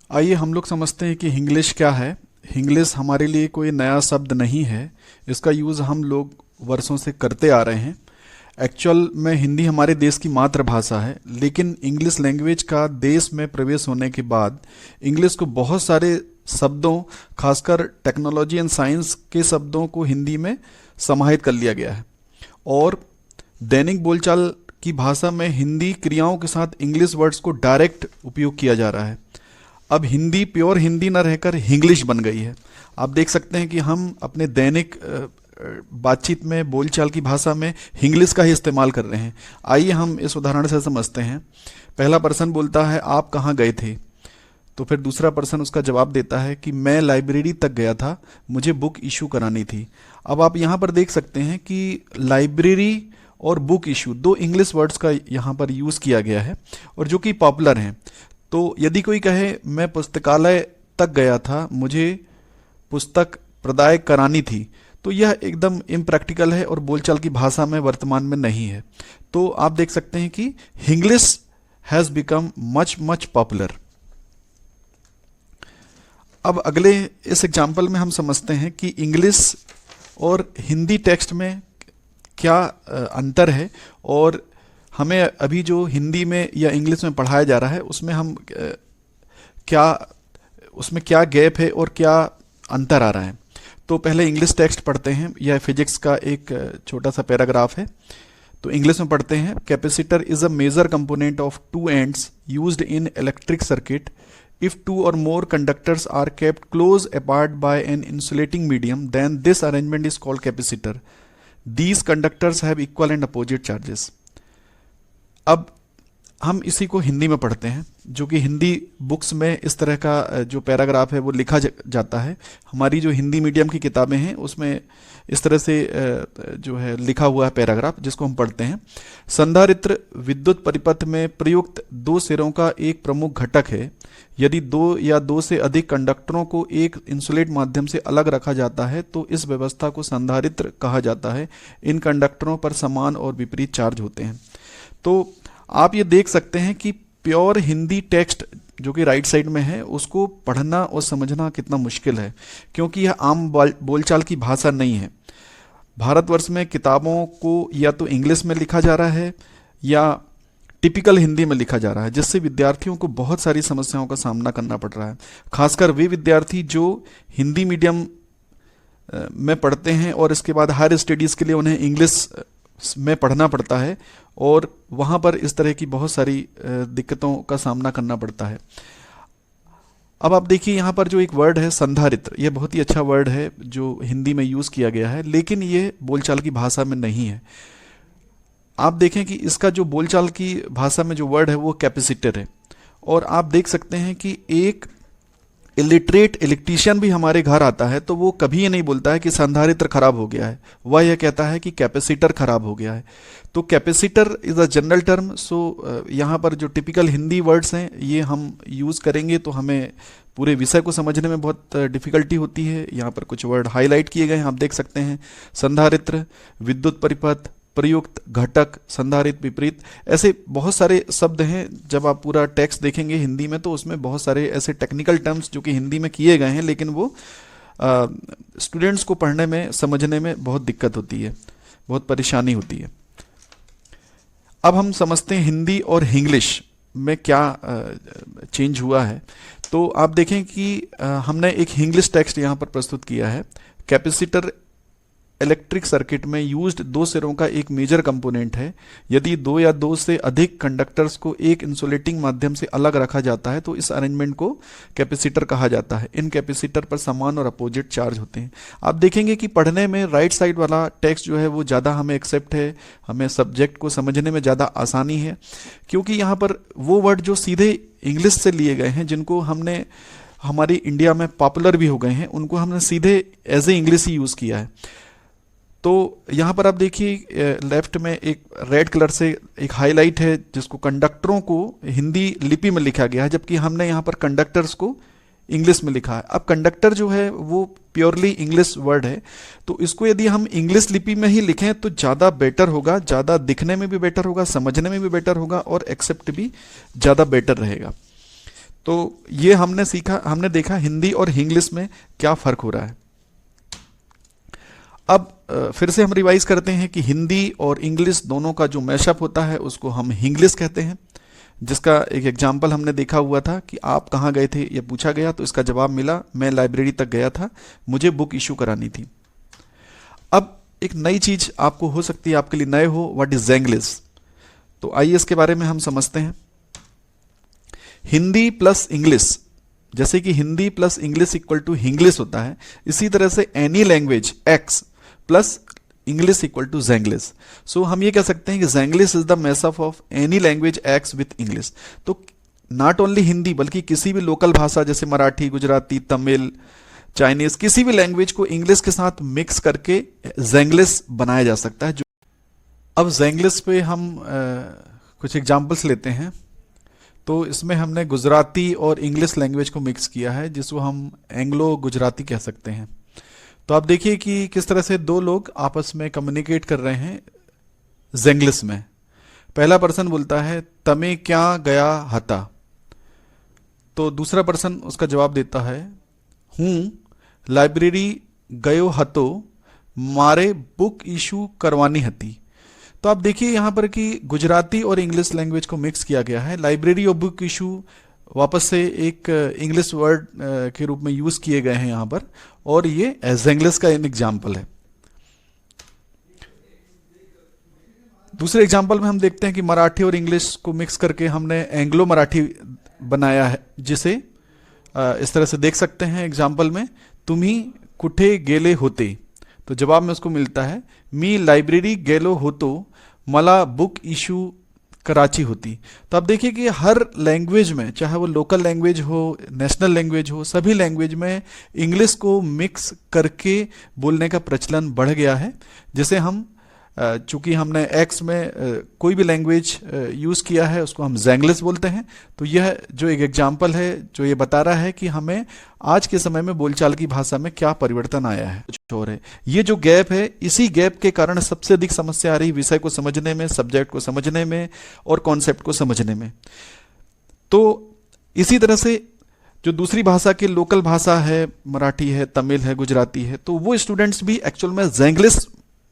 आइए हम लोग समझते हैं कि हिंग्लिश क्या है। हिंग्लिश हमारे लिए कोई नया शब्द नहीं है। इसका यूज़ हम लोग वर्षों से करते आ रहे हैं। एक्चुअल में हिंदी हमारे देश की मातृभाषा है, लेकिन इंग्लिश लैंग्वेज का देश में प्रवेश होने के बाद इंग्लिश को बहुत सारे शब्दों, खासकर टेक्नोलॉजी एंड साइंस के शब्दों को हिंदी में समाहित कर लिया गया है और दैनिक बोलचाल की भाषा में हिंदी क्रियाओं के साथ इंग्लिश वर्ड्स को डायरेक्ट उपयोग किया जा रहा है। अब हिंदी प्योर हिंदी न रहकर हिंग्लिश बन गई है। आप देख सकते हैं कि हम अपने दैनिक बातचीत में, बोलचाल की भाषा में हिंग्लिश का ही इस्तेमाल कर रहे हैं। आइए हम इस उदाहरण से समझते हैं। पहला पर्सन बोलता है आप कहाँ गए थे, तो फिर दूसरा पर्सन उसका जवाब देता है कि मैं लाइब्रेरी तक गया था, मुझे बुक इशू करानी थी। अब आप यहाँ पर देख सकते हैं कि लाइब्रेरी और बुक इशू दो इंग्लिश वर्ड्स का यहाँ पर यूज़ किया गया है और जो कि पॉपुलर हैं। तो यदि कोई कहे मैं पुस्तकालय तक गया था, मुझे पुस्तक प्रदाय करानी थी, तो यह एकदम इम्प्रैक्टिकल है और बोलचाल की भाषा में वर्तमान में नहीं है। तो आप देख सकते हैं कि Hinglish has become much much popular. अब अगले इस एग्जाम्पल में हम समझते हैं कि इंग्लिश और हिंदी टेक्स्ट में क्या अंतर है और हमें अभी जो हिंदी में या इंग्लिश में पढ़ाया जा रहा है उसमें हम क्या उसमें क्या गैप है और क्या अंतर आ रहा है। तो पहले इंग्लिश टेक्स्ट पढ़ते हैं। यह फिजिक्स का एक छोटा सा पैराग्राफ है। तो इंग्लिश में पढ़ते हैं, capacitor is a major component of two ends used in electric circuit. If two or more conductors are kept close apart by an insulating medium, then this arrangement is called capacitor. These conductors have equal and opposite charges. अब हम इसी को हिंदी में पढ़ते हैं, जो कि Hindi books में इस तरह का जो पैराग्राफ है वो लिखा जाता है। हमारी जो हिंदी मीडियम की किताबें हैं उसमें इस तरह से जो है लिखा हुआ है पैराग्राफ, जिसको हम पढ़ते हैं। संधारित्र विद्युत परिपथ में प्रयुक्त दो सिरों का एक प्रमुख घटक है। यदि दो या दो से अधिक कंडक्टरों को एक इंसुलेट माध्यम से अलग रखा जाता है तो इस व्यवस्था को संधारित्र कहा जाता है। इन कंडक्टरों पर समान और विपरीत चार्ज होते हैं। तो आप ये देख सकते हैं कि प्योर हिंदी टेक्स्ट जो कि राइट साइड में है उसको पढ़ना और समझना कितना मुश्किल है, क्योंकि यह आम बोलचाल की भाषा नहीं है। भारतवर्ष में किताबों को या तो इंग्लिश में लिखा जा रहा है या टिपिकल हिंदी में लिखा जा रहा है, जिससे विद्यार्थियों को बहुत सारी समस्याओं का सामना करना पड़ रहा है। खासकर वे विद्यार्थी जो हिंदी मीडियम में पढ़ते हैं और इसके बाद हायर स्टडीज़ के लिए उन्हें इंग्लिश में पढ़ना पड़ता है और वहाँ पर इस तरह की बहुत सारी दिक्कतों का सामना करना पड़ता है। अब आप देखिए यहाँ पर जो एक वर्ड है संधारित्र, यह बहुत ही अच्छा वर्ड है जो हिंदी में यूज़ किया गया है, लेकिन ये बोलचाल की भाषा में नहीं है। आप देखें कि इसका जो बोलचाल की भाषा में जो वर्ड है वो कैपेसिटर है। और आप देख सकते हैं कि एक इलिटरेट इलेक्ट्रीशियन भी हमारे घर आता है तो वो कभी ये नहीं बोलता है कि संधारित्र खराब हो गया है, वह यह कहता है कि कैपेसिटर खराब हो गया है। तो capacitor is a general term. So यहाँ पर जो टिपिकल हिंदी वर्ड्स हैं ये हम यूज़ करेंगे तो हमें पूरे विषय को समझने में बहुत डिफ़िकल्टी होती है। यहाँ पर कुछ वर्ड हाईलाइट किए गए हैं, आप देख सकते हैं। संधारित्र, विद्युत परिपथ, प्रयुक्त, घटक, संधारित्र, विपरीत, ऐसे बहुत सारे शब्द हैं। जब आप पूरा टेक्स्ट देखेंगे हिंदी में तो उसमें बहुत सारे ऐसे टेक्निकल टर्म्स जो कि हिंदी में किए गए हैं, लेकिन वो स्टूडेंट्स को पढ़ने में, समझने में बहुत दिक्कत होती है, बहुत परेशानी होती है। अब हम समझते हैं हिंदी और इंग्लिश में क्या चेंज हुआ है। तो आप देखें कि हमने एक इंग्लिश टेक्स्ट यहाँ पर प्रस्तुत किया है। कैपेसिटर इलेक्ट्रिक सर्किट में यूज्ड दो सिरों का एक मेजर कंपोनेंट है। यदि दो या दो से अधिक कंडक्टर्स को एक इंसुलेटिंग माध्यम से अलग रखा जाता है तो इस अरेंजमेंट को कैपेसिटर कहा जाता है। इन कैपेसिटर पर समान और अपोजिट चार्ज होते हैं। आप देखेंगे कि पढ़ने में राइट साइड वाला टेक्स्ट जो है वो ज़्यादा हमें एक्सेप्ट है, हमें सब्जेक्ट को समझने में ज़्यादा आसानी है, क्योंकि यहाँ पर वो वर्ड जो सीधे इंग्लिश से लिए गए हैं, जिनको हमने हमारी इंडिया में पॉपुलर भी हो गए हैं, उनको हमने सीधे एज ए इंग्लिश ही यूज़ किया है। तो यहाँ पर आप देखिए लेफ्ट में एक रेड कलर से एक हाईलाइट है जिसको कंडक्टरों को हिंदी लिपि में लिखा गया है, जबकि हमने यहाँ पर कंडक्टर्स को इंग्लिश में लिखा है। अब कंडक्टर जो है वो प्योरली इंग्लिश वर्ड है, तो इसको यदि हम इंग्लिश लिपि में ही लिखें तो ज़्यादा बेटर होगा, ज़्यादा दिखने में भी बेटर होगा, समझने में भी बेटर होगा और एक्सेप्ट भी ज़्यादा बेटर रहेगा। तो ये हमने सीखा, हमने देखा हिंदी और इंग्लिश में क्या फ़र्क हो रहा है। अब फिर से हम रिवाइज करते हैं कि हिंदी और इंग्लिश दोनों का जो मैशअप होता है उसको हम इंग्लिश कहते हैं, जिसका एक एग्जाम्पल हमने देखा हुआ था कि आप कहाँ गए थे, ये पूछा गया तो इसका जवाब मिला मैं लाइब्रेरी तक गया था, मुझे बुक इशू करानी थी। अब एक नई चीज आपको हो सकती है, आपके लिए नए हो, व्हाट इज ज़ेंग्लिश। तो आइए इसके बारे में हम समझते हैं। हिंदी प्लस इंग्लिश, जैसे कि Hindi plus English equal to English होता है, इसी तरह से any language X plus English equal to Zenglish. So हम ये कह सकते हैं कि Zenglish is the mashup of any language X with English. तो नॉट ओनली हिंदी बल्कि किसी भी लोकल भाषा जैसे मराठी, गुजराती, तमिल, चाइनीज, किसी भी लैंग्वेज को इंग्लिश के साथ मिक्स करके ज़ेंग्लिश बनाया जा सकता है। जो अब ज़ेंग्लिश पे हम कुछ एग्जांपल्स लेते हैं। तो इसमें हमने गुजराती और इंग्लिश लैंग्वेज को मिक्स किया है, जिसको हम एंग्लो गुजराती कह सकते हैं। तो आप देखिए कि किस तरह से दो लोग आपस में कम्युनिकेट कर रहे हैं ज़ेंग्लिश में। पहला पर्सन बोलता है तमे क्या गया हता, तो दूसरा पर्सन उसका जवाब देता है हूँ लाइब्रेरी गयो हतो, मारे बुक इशू करवानी हती। तो आप देखिए यहाँ पर कि गुजराती और इंग्लिश लैंग्वेज को मिक्स किया गया है। लाइब्रेरी और बुक इशू वापस से एक इंग्लिश वर्ड के रूप में यूज किए गए हैं यहाँ पर, और ये ज़ेंग्लिश का एक एग्जाम्पल है। दूसरे एग्जाम्पल में हम देखते हैं कि मराठी और इंग्लिश को मिक्स करके हमने एंग्लो मराठी बनाया है, जिसे इस तरह से देख सकते हैं एग्जाम्पल में, तुम्ही कुठे गेले होते। तो जवाब में उसको मिलता है मी लाइब्रेरी गेलो होतो, मला बुक इशू कराची होती। तो आप देखिए कि हर लैंग्वेज में, चाहे वो लोकल लैंग्वेज हो, नेशनल लैंग्वेज हो, सभी लैंग्वेज में इंग्लिश को मिक्स करके बोलने का प्रचलन बढ़ गया है। जैसे हम चूंकि हमने एक्स में कोई भी लैंग्वेज यूज़ किया है उसको हम ज़ेंग्लिश बोलते हैं। तो यह जो एक एग्जाम्पल है जो ये बता रहा है कि हमें आज के समय में बोलचाल की भाषा में क्या परिवर्तन आया है, कुछ और है। ये जो गैप है, इसी गैप के कारण सबसे अधिक समस्या आ रही विषय को समझने में, सब्जेक्ट को समझने में और कॉन्सेप्ट को समझने में। तो इसी तरह से जो दूसरी भाषा की लोकल भाषा है, मराठी है, तमिल है, गुजराती है, तो वो स्टूडेंट्स भी एक्चुअल में ज़ेंग्लिश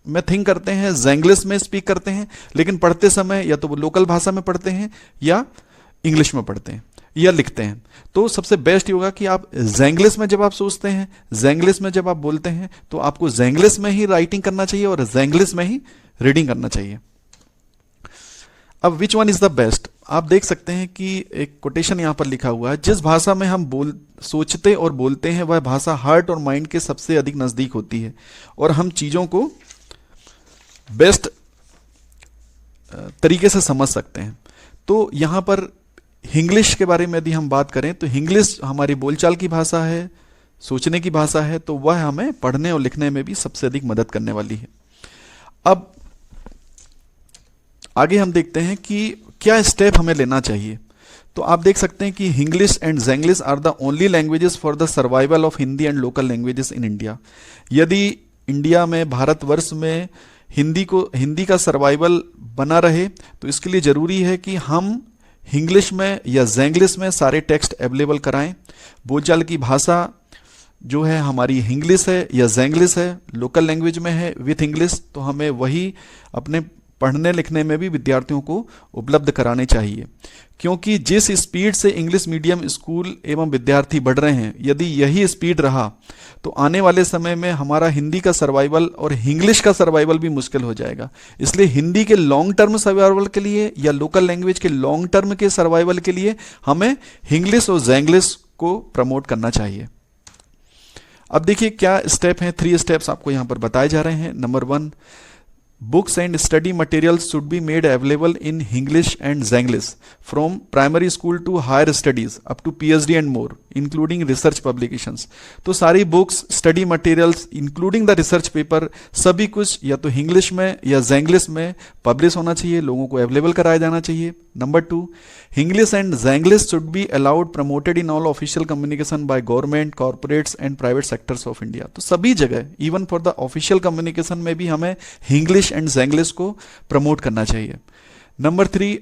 में थिंक करते हैं, ज़ेंग्लिश में स्पीक करते हैं, लेकिन पढ़ते समय या तो वो लोकल भाषा में पढ़ते हैं या इंग्लिश में पढ़ते हैं या लिखते हैं। तो सबसे बेस्ट होगा कि आप ज़ेंग्लिश में जब आप सोचते हैं, ज़ेंग्लिश में जब आप बोलते हैं, तो आपको ज़ेंग्लिश में ही राइटिंग करना चाहिए और ज़ेंग्लिश में ही रीडिंग करना चाहिए। अब which one is the best, आप देख सकते हैं कि एक कोटेशन यहां पर लिखा हुआ है, जिस भाषा में हम सोचते और बोलते हैं वह भाषा हार्ट और माइंड के सबसे अधिक नजदीक होती है और हम चीजों को बेस्ट तरीके से समझ सकते हैं। तो यहां पर इंग्लिश के बारे में यदि हम बात करें तो इंग्लिश हमारी बोलचाल की भाषा है, सोचने की भाषा है, तो वह हमें पढ़ने और लिखने में भी सबसे अधिक मदद करने वाली है। अब आगे हम देखते हैं कि क्या स्टेप हमें लेना चाहिए। तो आप देख सकते हैं कि English and Zenglish are the only languages for the survival of Hindi and local languages in India. यदि इंडिया में, भारतवर्ष में हिंदी का सर्वाइवल बना रहे तो इसके लिए ज़रूरी है कि हम इंग्लिश में या ज़ेंग्लिश में सारे टेक्स्ट अवेलेबल कराएं। बोलचाल की भाषा जो है हमारी इंग्लिश है या ज़ेंग्लिश है, लोकल लैंग्वेज में है विथ इंग्लिश, तो हमें वही अपने पढ़ने लिखने में भी विद्यार्थियों को उपलब्ध कराने चाहिए। क्योंकि जिस स्पीड से इंग्लिश मीडियम स्कूल एवं विद्यार्थी बढ़ रहे हैं, यदि यही स्पीड रहा तो आने वाले समय में हमारा हिंदी का सर्वाइवल और इंग्लिश का सर्वाइवल भी मुश्किल हो जाएगा। इसलिए हिंदी के लॉन्ग टर्म सर्वाइवल के लिए या लोकल लैंग्वेज के लॉन्ग टर्म के सर्वाइवल के लिए हमें इंग्लिश और ज़ेंग्लिश को प्रमोट करना चाहिए। अब देखिए क्या स्टेप हैं, 3 स्टेप्स आपको यहां पर बताए जा रहे हैं। Number 1, books and study materials should be made available in English and Zenglish from primary school to higher studies up to PhD and more, including research publications। तो सारी books, study materials including the research paper, सभी कुछ या तो English में या ज़ेंग्लिश में publish होना चाहिए, लोगों को अवेलेबल कराया जाना चाहिए। Number 2, English and Zenglish should be allowed promoted in all official communication by government, corporates and private sectors of India. तो सभी जगह, even for the official communication में भी हमें इंग्लिश एंड ज़ेंग्लिश को प्रमोट करना चाहिए। नंबर 3,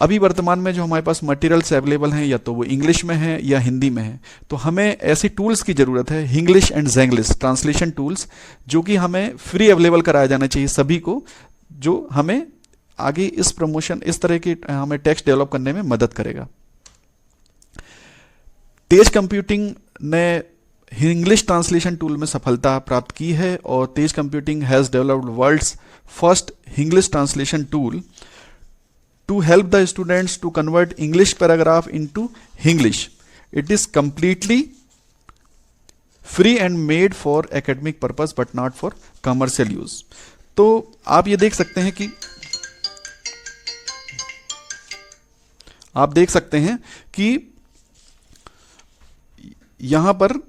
अभी वर्तमान में जो हमारे पास मटेरियल्स अवेलेबल हैं या तो वो इंग्लिश में है या हिंदी में है, तो हमें ऐसी टूल्स की ज़रूरत है, हिंग्लिश एंड ज़ेंग्लिश ट्रांसलेशन टूल्स, जो कि हमें फ्री अवेलेबल कराया जाना चाहिए सभी को, जो हमें आगे इस प्रमोशन, इस तरह की हमें टेक्स्ट डेवलप करने में मदद करेगा। तेज कंप्यूटिंग ने इंग्लिश ट्रांसलेशन टूल में सफलता प्राप्त की है और Tej computing has developed world's first English translation tool to help the students to convert English paragraph into Hinglish. It is completely free and made for academic purpose but not for commercial use. तो आप ये देख सकते हैं कि यहाँ पर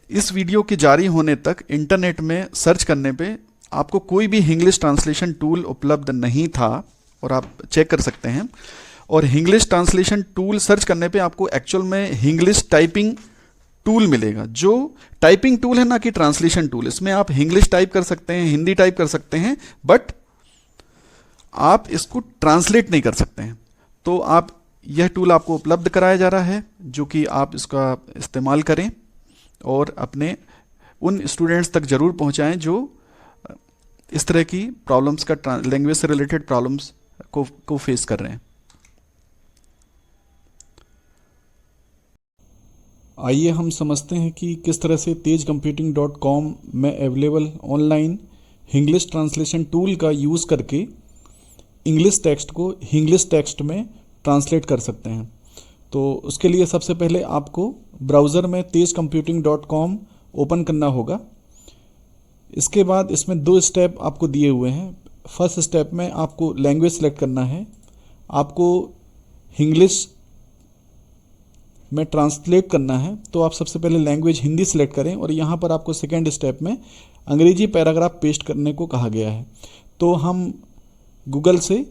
इस वीडियो के जारी होने तक इंटरनेट में सर्च करने पे आपको कोई भी इंग्लिश ट्रांसलेशन टूल उपलब्ध नहीं था, और आप चेक कर सकते हैं। और इंग्लिश ट्रांसलेशन टूल सर्च करने पे आपको एक्चुअल में इंग्लिश टाइपिंग टूल मिलेगा, जो टाइपिंग टूल है, ना कि ट्रांसलेशन टूल। इसमें आप इंग्लिश टाइप कर सकते हैं, हिंदी टाइप कर सकते हैं, बट आप इसको ट्रांसलेट नहीं कर सकते हैं। तो आप यह टूल आपको उपलब्ध कराया जा रहा है, जो कि आप इसका इस्तेमाल करें और अपने उन स्टूडेंट्स तक ज़रूर पहुंचाएं जो इस तरह की प्रॉब्लम्स का, लैंग्वेज से रिलेटेड प्रॉब्लम्स को फेस कर रहे हैं। आइए हम समझते हैं कि किस तरह से tejcomputing.com में available online English translation tool का यूज़ करके इंग्लिश टेक्स्ट को इंग्लिश टेक्स्ट में ट्रांसलेट कर सकते हैं। तो उसके लिए सबसे पहले आपको ब्राउज़र में tejcomputing.com ओपन करना होगा। इसके बाद इसमें 2 स्टेप आपको दिए हुए हैं। फर्स्ट स्टेप में आपको लैंग्वेज सेलेक्ट करना है, आपको इंग्लिश में ट्रांसलेट करना है। तो आप सबसे पहले लैंग्वेज हिंदी सेलेक्ट करें और यहाँ पर आपको सेकेंड स्टेप में अंग्रेजी पैराग्राफ पेस्ट करने को कहा गया है। तो हम गूगल से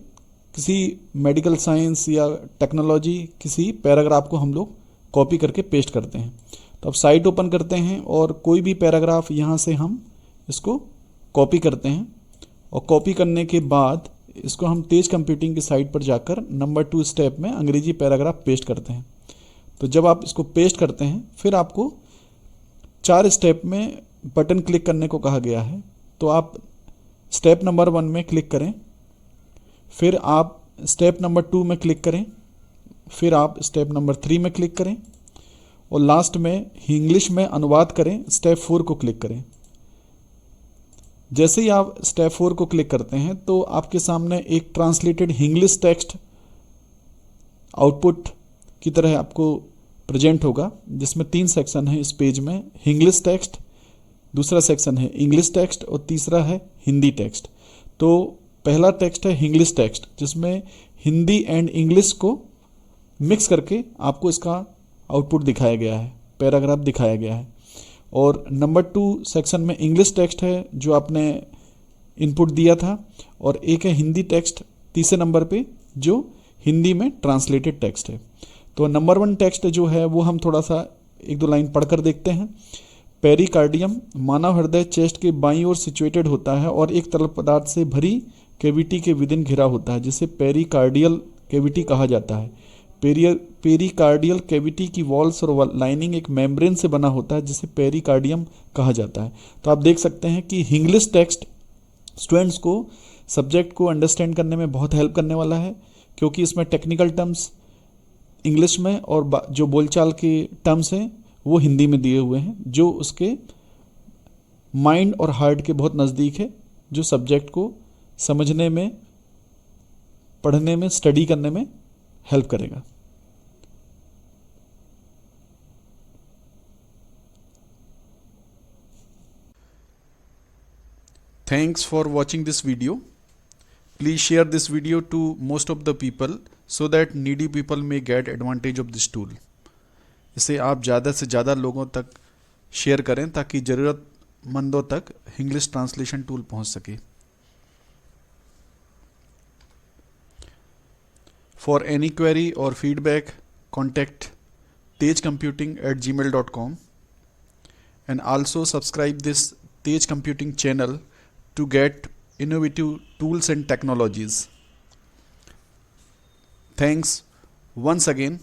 किसी मेडिकल साइंस या टेक्नोलॉजी किसी पैराग्राफ को हम लोग कॉपी करके पेस्ट करते हैं। तो अब साइट ओपन करते हैं और कोई भी पैराग्राफ यहाँ से हम इसको कॉपी करते हैं, और कॉपी करने के बाद इसको हम तेज कंप्यूटिंग की साइट पर जाकर नंबर 2 स्टेप में अंग्रेजी पैराग्राफ पेस्ट करते हैं। तो जब आप इसको पेस्ट करते हैं, फिर आपको 4 स्टेप में बटन क्लिक करने को कहा गया है। तो आप स्टेप नंबर 1 में क्लिक करें, फिर आप स्टेप नंबर 2 में क्लिक करें, फिर आप स्टेप नंबर 3 में क्लिक करें, और लास्ट में इंग्लिश में अनुवाद करें, स्टेप 4 को क्लिक करें। जैसे ही आप स्टेप 4 को क्लिक करते हैं तो आपके सामने एक ट्रांसलेटेड इंग्लिश टेक्स्ट आउटपुट की तरह आपको प्रेजेंट होगा, जिसमें 3 सेक्शन है इस पेज में। इंग्लिश टेक्स्ट, दूसरा सेक्शन है इंग्लिश टेक्स्ट, और तीसरा है हिंदी टेक्स्ट। तो पहला टेक्स्ट है इंग्लिश टेक्स्ट, जिसमें हिंदी एंड इंग्लिश को मिक्स करके आपको इसका आउटपुट दिखाया गया है, पैराग्राफ दिखाया गया है। और नंबर 2 सेक्शन में इंग्लिश टेक्स्ट है जो आपने इनपुट दिया था, और एक है हिंदी टेक्स्ट तीसरे नंबर पे, जो हिंदी में ट्रांसलेटेड टेक्स्ट है। तो नंबर 1 टेक्स्ट जो है वो हम थोड़ा सा 1-2 लाइन पढ़कर देखते हैं। पेरिकार्डियम मानव हृदय चेस्ट के बाईं ओर सिचुएटेड होता है और एक तरल पदार्थ से भरी कैविटी के विदिन घिरा होता है, जिसे पेरिकार्डियल कैविटी कहा जाता है। पेरिकार्डियल कैविटी की वॉल्स और लाइनिंग एक मेम्ब्रेन से बना होता है, जिसे पेरिकार्डियम कहा जाता है। तो आप देख सकते हैं कि इंग्लिश टेक्स्ट स्टूडेंट्स को सब्जेक्ट को अंडरस्टैंड करने में बहुत हेल्प करने वाला है, क्योंकि इसमें टेक्निकल टर्म्स इंग्लिश में और जो बोलचाल के टर्म्स हैं वो हिंदी में दिए हुए हैं, जो उसके माइंड और हार्ट के बहुत नज़दीक है, जो सब्जेक्ट को समझने में, पढ़ने में, स्टडी करने में हेल्प करेगा। Thanks for watching this video. Please share this video to most of the people so that needy people may get advantage of this tool. इसे आप ज़्यादा से ज़्यादा लोगों तक शेयर करें ताकि ज़रूरतमंदों तक इंग्लिश ट्रांसलेशन टूल पहुंच सके। For any query or feedback, contact tejcomputing@gmail.com, and also subscribe this Tej Computing channel to get innovative tools and technologies. Thanks once again